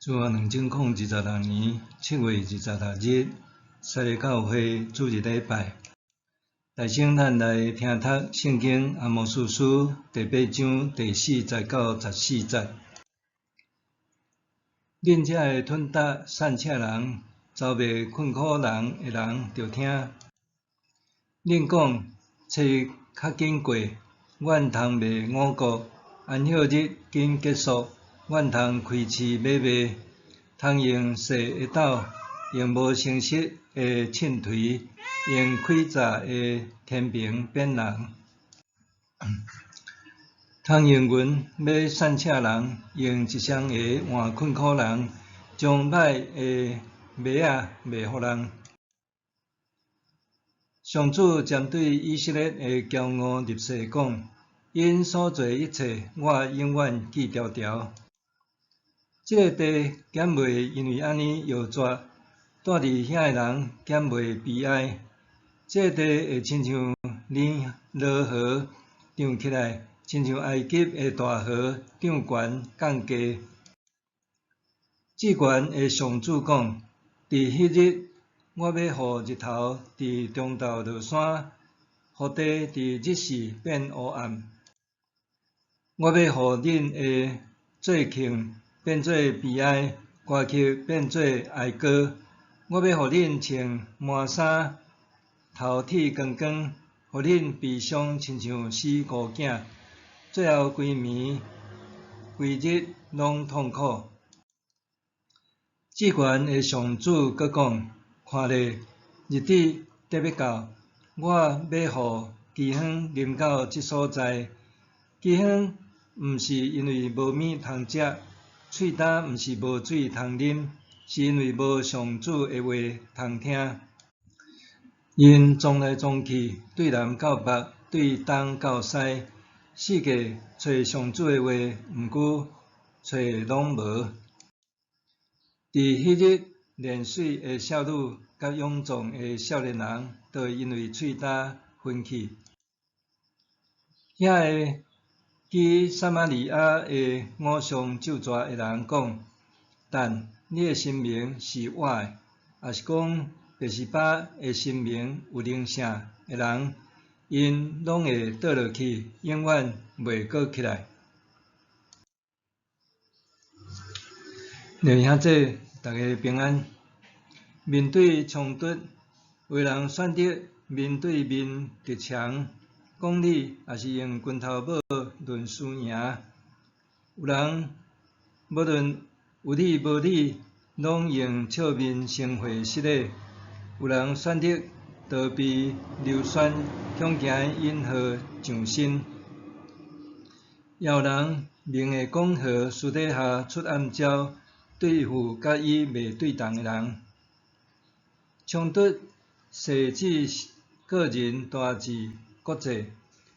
自2022年7月26日，西利教会主日礼拜，大请咱来听读圣经阿摩司书第8章第4节到14节。恁遮会吞达散赤人，遭卖困苦人的人着听。恁讲找较紧过，阮通卖5个，安息日紧结束。阮通开市买卖，通用细的斗，用无诚实的秤槌，用开闸的天平变人。通用银买散赤人，用一双鞋换困苦人，将歹的麦仔卖互人。上主针对以色列的骄傲立誓讲：因所做一切，我永远记条条。这个地减袂因为安尼摇绝，住伫遐的人减袂悲哀。这个地会亲像尼罗河涨起来，亲像埃及的大河涨悬降低。至悬的上主讲：伫迄日，我要互日头伫中昼落山，互地伫日时变黑暗。我要互恁的做庆变做悲哀，歌曲变做哀歌。我要互恁穿麻衫，头剃光光，互恁悲伤亲像死孤囝，最后规暝规日拢痛苦。至悬的上主阁讲：看咧，日子得要到，我要互饥荒临到这所在。饥荒毋是因为无米通食，喙干毋是无水通啉，是因为无上主的话通听。因撞来撞去，对南到北，对东到西，四界找上主的话，毋过找拢无。伫迄日，练水的少女甲勇壮的少年人，都会因为喙干分去。遐个基撒玛利亚的偶像咒诅的人讲：但你的神明是我的，也是讲别是巴的神明有灵性的人，因拢会倒落去，永远袂阁起来。弟兄姊，大家平安。面对冲突，有人选择面对面直枪讲理，也是用拳头宝论输赢。有人无论有理无理，拢用笑面生活失礼。有人选择逃避流酸，恐惊引祸上身。也有人明的讲和，私底下出暗招，对付甲伊袂对同的人。冲突涉及个人、大志、国际。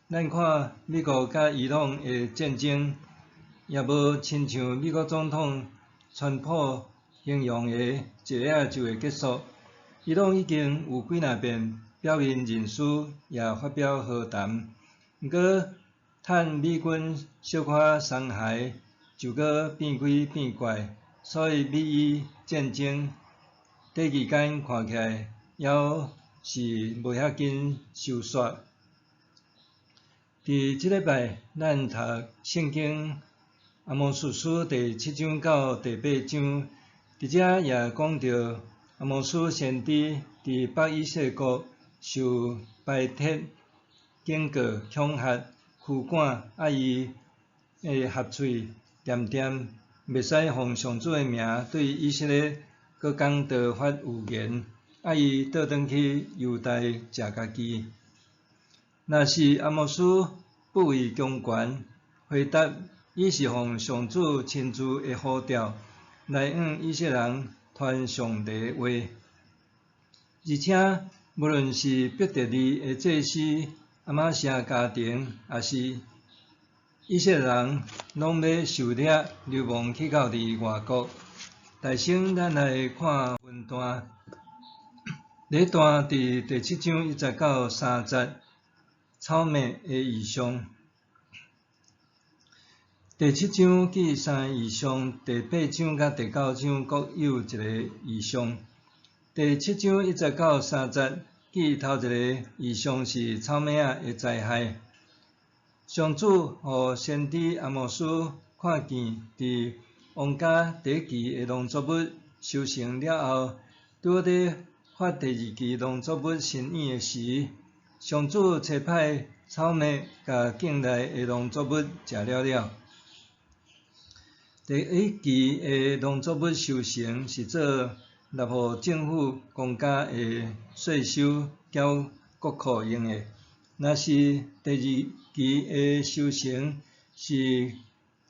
咱看美国甲伊朗的战争，也无亲像美国总统川普形容的一夜就会结束。伊朗已经有几若遍表明认输，也发表和谈，毋过趁美军小可伤害，就搁变鬼变怪，所以美伊战争短期间看起来还是无遐紧收煞。伫即礼拜，咱读圣经阿摩司书第7章到第8章，伫遮也讲到阿摩司先知伫北以色国受排斥、警告、恐吓、驱赶，伊的合喙念袂使奉上主的名对以色列搁讲道发预言，伊倒转去犹大食家己。若是阿摩司不畏强权，回答伊是奉上主亲自的呼召来向以色列人传上帝的话，而且无论是伯特利的祭司阿玛谢家庭，也是以色列人，拢要受掠流亡去到伫外国。大先咱来看分段，第一段伫第7章1节到3节，草莓的异象。第7章记3个异象，第8章甲第9章各有一个异象。第7章1节到3节记头一个异象是草蜢仔的灾害。上主互先知阿摩斯看见伫王家第1期的农作物收成了后，拄伫发第2期农作物新意的时，上主差派草蜢甲境内的农作物食了。第1期的农作物收成是做纳互政府公家的税收缴国库用的。若是第2期的收成是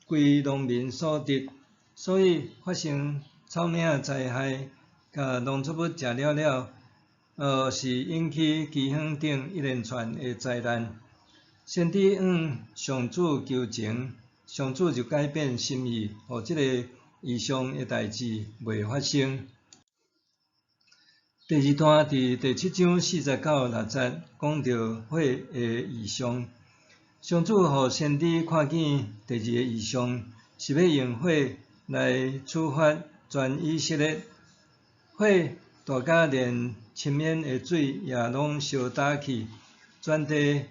归农民所得，所以发生草蜢仔灾害，甲农作物食了，是引起饥荒等一连串的灾难。先知向上主求情，上主就改变心意，互这个异象的代志袂发生。第2段伫第7章4节到6节讲到火的异象。上主互先知看见第2个异象，是要用火来处罚全以色列。火大甲连深渊的水也拢烧焦去，全地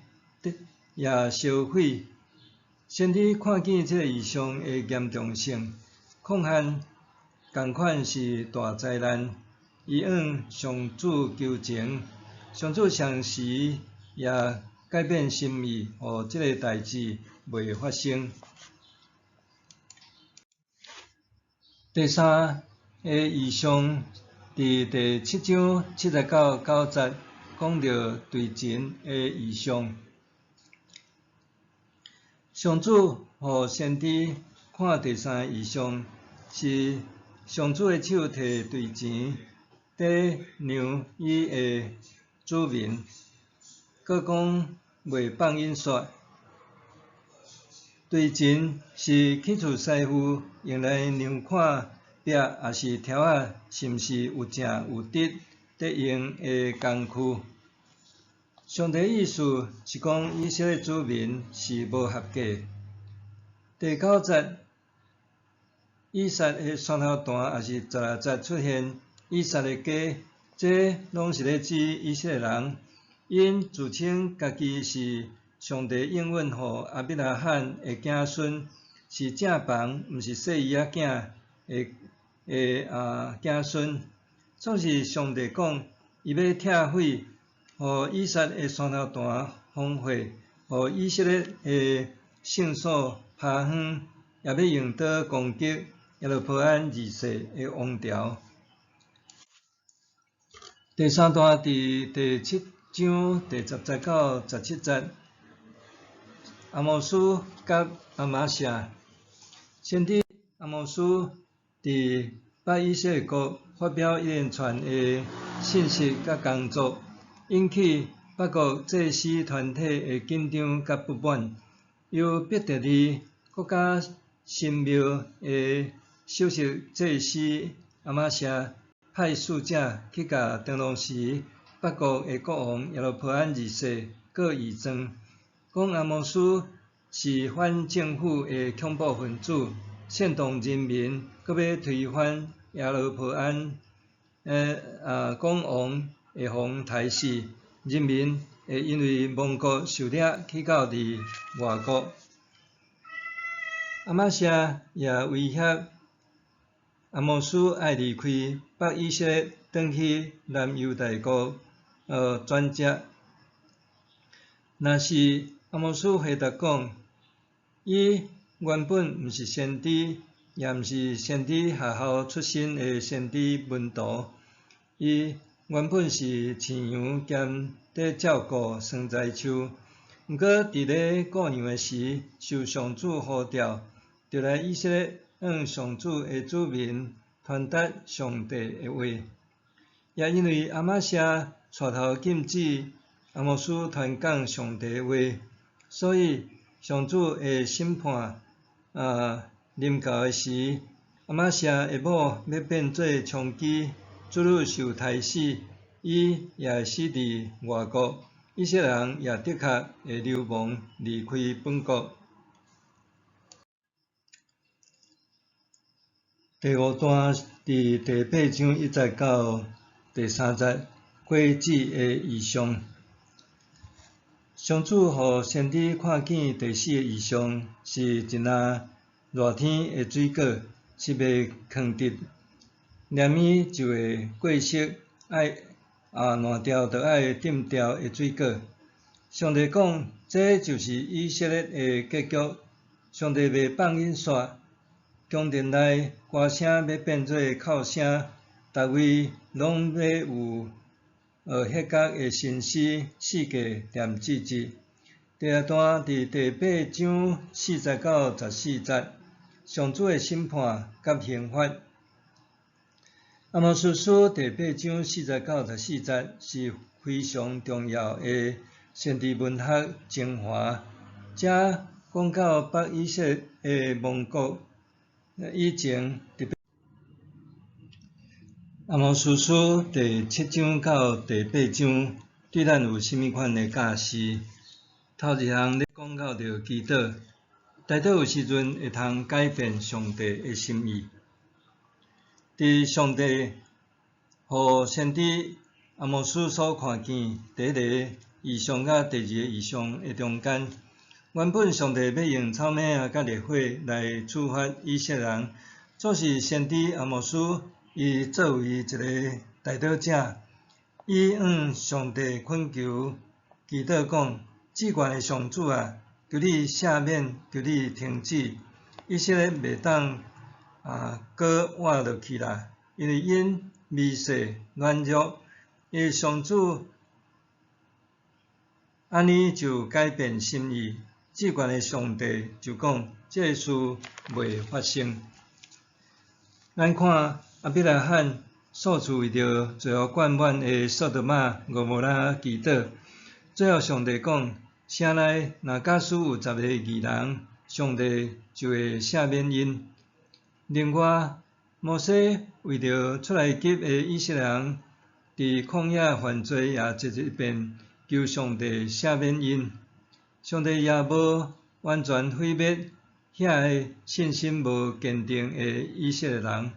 也烧毁。先知看见这个异象的严重性，况限同款是大灾难。伊向上主求情，上主常时也改变心意，互这个代志袂发生。第3个异象伫第7章7节到9节讲到对钱的异象。上主互先知看第3个异象，是上主的手摕对钱，在量伊的子民，搁讲袂放印刷。对钱是去除师傅用来量看壁，也是条仔是毋是有正有直得用的工具。上帝意思是讲以色列子民是无合格。第9节，以撒的山头段也是16节出现以撒的家，这拢是咧指以色列人，因自称家己是上帝应允互亚伯拉罕的子孙，是正房，毋是细姨仔囝的子孙。总是上帝讲，伊要拆毁，互以撒的山头段荒废，互以色列的圣所趴荒，也要用刀攻击耶路伯安2世的王朝。第3段伫第7章第10节到17节，阿摩斯甲阿玛谢，先知阿摩斯伫北以色列国发表一连串的信息甲工作，引起北国祭司团体的紧张甲不满。由伯特利国家神庙的首席祭司阿玛谢派使者去甲当当时北国的国王耶路伯安2世告御状，讲阿摩斯是反政府的恐怖分子，煽动人民，搁要推翻耶路伯安国王会互杀死，人民会因为亡国受掠去到外国。阿玛谢也威胁阿摩斯爱离开北以色列，转去南犹大国转接。若是阿摩斯回答讲，伊原本毋是先知，也毋是先知学校出身的先知门徒，伊原本是饲羊兼在照顾生栽树，毋过伫咧顾羊的时，受上主呼召，就来以色列向上主的子民传达上帝的话。也因为阿玛谢带头禁止阿摩斯传讲上帝的话，所以上主的审判临到的时，阿玛谢的某要变做娼妓，子女受杀死，伊也会死伫外国，以色列人也的确会流亡离开本国。第五段伫第8章1节到第3节，果子的异象。上主互先知看见第4个异象，是一粒热天的水果，是袂藏直，黏米就会过色，烂掉就爱抌掉的水果。上帝讲，这就是以色列的结局。上帝袂放引线，宫殿内歌声要变做哭声，逐位拢要有迄角的心思，世界念字字。第二段伫第8章4节到14节，上主的审判甲刑罚。阿摩司书第8章4节到14节是非常重要的先知文学精华。这讲到北以色列的亡国以前，阿摩司书第7章到第8章对咱有甚物款的教示？头一项咧讲到着祈祷，大祷有时阵会通改变上帝的心意。伫上帝互先知阿摩司所看见第一个异象甲第二个异象的中间，原本上帝要用草蜢仔甲烈火来处罚以色列人，做是先知阿摩司伊作为一个代祷者，伊向上帝恳求祈祷讲：至高的上主啊，求你赦免，求你停止，以色列袂当搁活落去啦，因为因微细软弱，因为上主安尼就改变心意。至高的上帝就讲，这事袂发生。咱看亚伯拉罕数次为着罪恶灌满的索多玛、蛾摩拉祈祷，最后上帝讲：城内若假使有10个义人，上帝就会赦免因。另外，摩西为着出来及的以色列人，伫旷野犯罪也一遍求上帝赦免因。上帝也无完全毁灭遐个信心无坚定的以色列人。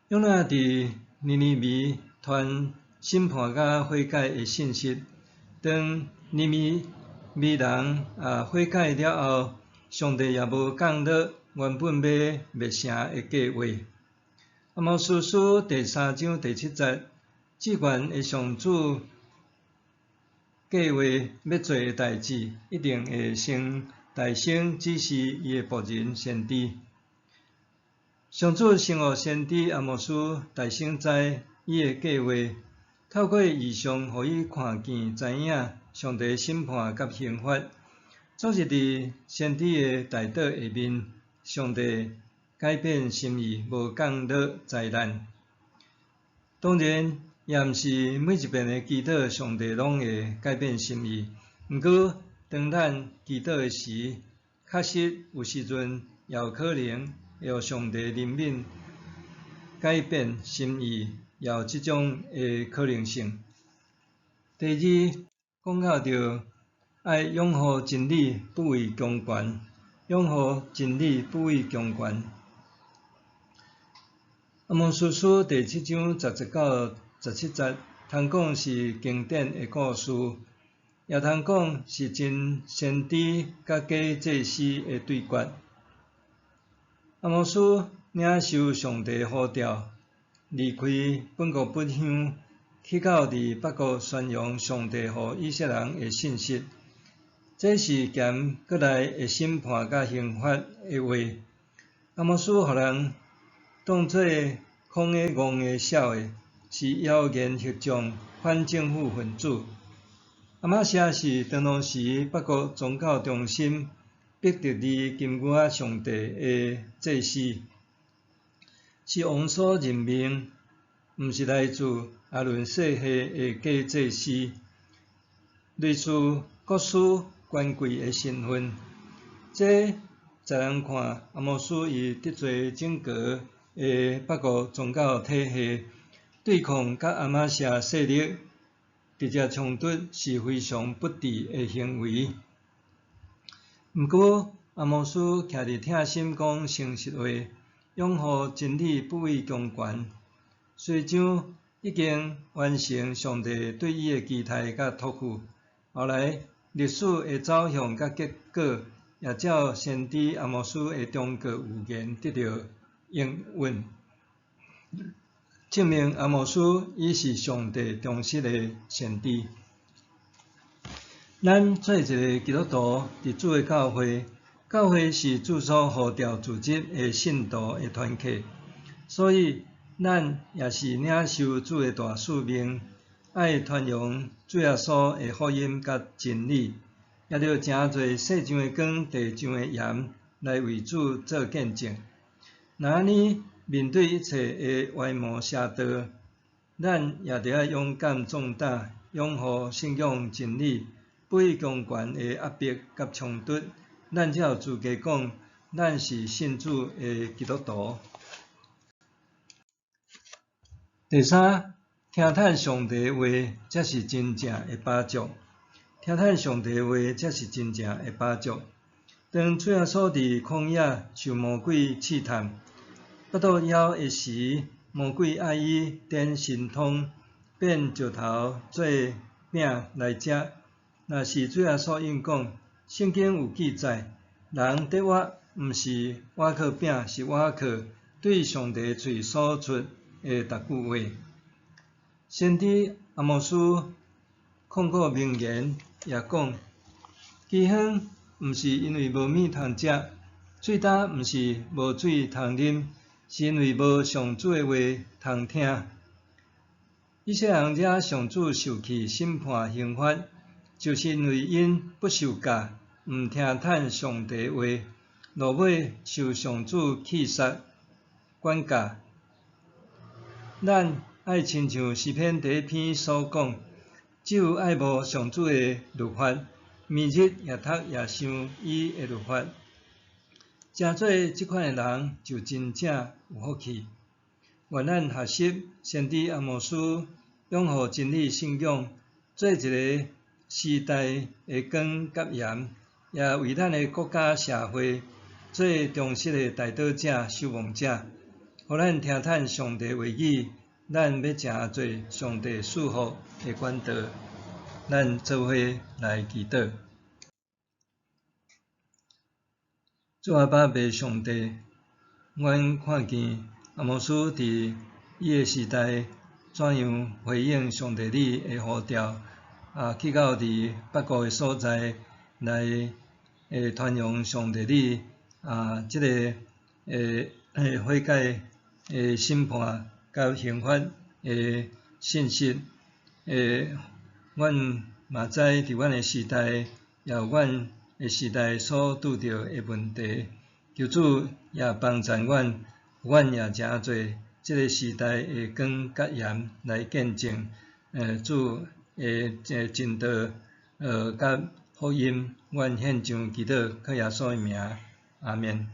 约拿伫尼尼微传审判甲悔改的信息，当尼尼微人悔改了后，上帝也无降落原本要灭城的计划。阿摩司书第3章第7节，至悬的上主计划要做的代志，一定会大成指示伊的仆人先知。上主先互先知阿摩司大成知伊的计划，透过异象，互伊看见知影上帝审判甲刑罚，总是伫先知的代祷下面，上帝改变心意，无降落灾难。当然，也毋是每一遍的祈祷，上帝拢会改变心意。毋过，当咱祈祷的时，确实有时阵也有可能会互上帝怜悯改变心意，也有即种的可能性。第二，讲到着爱拥护真理，不为强权；拥护真理，不为强权。阿摩司书第7章10节到17节，通讲是经典的故事，也通讲是真先知甲假祭司的对决。阿摩司领受上帝呼召，离开本国本乡，去到伫北国宣扬上帝互以色列人的信息。这是兼过来的审判甲刑罚的话。阿摩司互人当作狂的、戆的、痟的，是妖言惑众、反政府分子。阿玛谢是当当时北国宗教中心，逼得离金瓜上帝的祭司，是王所任命，毋是来自阿伦世系的假祭司，类似国师权贵的身份。这在人看，阿摩司以得罪整个的北国宗教体系，对抗甲阿玛谢势力直接冲突，是非常不智的行为。毋过，阿摩司徛伫疼心讲诚实话，拥护真理不畏强权，随将已经完成上帝对伊的期待甲托付。后来历史的走向甲结果，也照先知阿摩斯的忠告预言得到应允，证明阿摩斯伊是上帝忠实的先知。咱做一个基督徒，伫主的教会，教会是主所呼召组织的信徒的团体，所以咱也是领受主的大使命，爱传扬主耶稣的福音甲真理，也着诚侪世上的光、地上的盐，来为主做见证。那安尼面对一切的歪魔邪道，咱也着要勇敢壮胆，拥护信仰真理，不畏强权的压迫甲冲突，咱才有资格讲，咱是信主的基督徒。第三，听叹上帝的话，才是真正的把助。听叹上帝的话，才是真正的把助。当主耶稣伫旷野受魔鬼试探，腹肚枵的时，魔鬼爱伊点神通，变石头做饼来食。若是主耶稣应讲，圣经有记载，人得活，毋是活靠饼，是活靠对上帝嘴所出的逐句话。先知阿摩斯控告名言也讲，饥荒毋是因为无米通食，水干毋是无水通啉，是因为无上主的话通听。以色列人惹上主受气审判刑罚，就是因为因不受教，毋听叹上帝话，落尾受上主气杀管教。咱爱亲像诗篇第1篇所讲，只有爱慕上主的律法，暝日夜读夜想伊的律法。诚做即款的人，就真正有福气。愿咱学习先知阿摩斯，拥护真理信仰，做一个时代的光甲盐，也为咱的国家社会做忠实的代祷者、守望者，互咱听叹上帝话语。咱要诚做上帝赐福的管道，咱做伙来祈祷。主阿爸爸上帝，阮看见阿摩斯伫伊个时代怎样回应上帝你的呼召，去到伫北国的所在来传扬上帝你即个悔改审判甲刑罚的信息。阮嘛知伫阮的时代，也有阮的时代所拄着的问题，求主也帮助阮，阮也诚做即个时代的光甲盐来见证主的真道甲福音。阮献上祈祷，靠耶稣的名，阿们。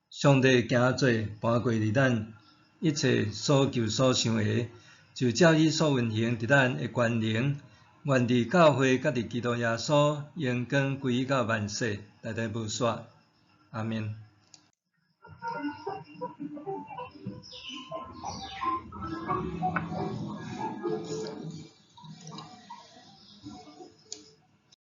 上帝行做搬过伫咱一切所求所想的，就照伊所运行伫咱的权能，愿伫教会甲伫基督耶稣荣光归于到万世，代代无煞。阿们。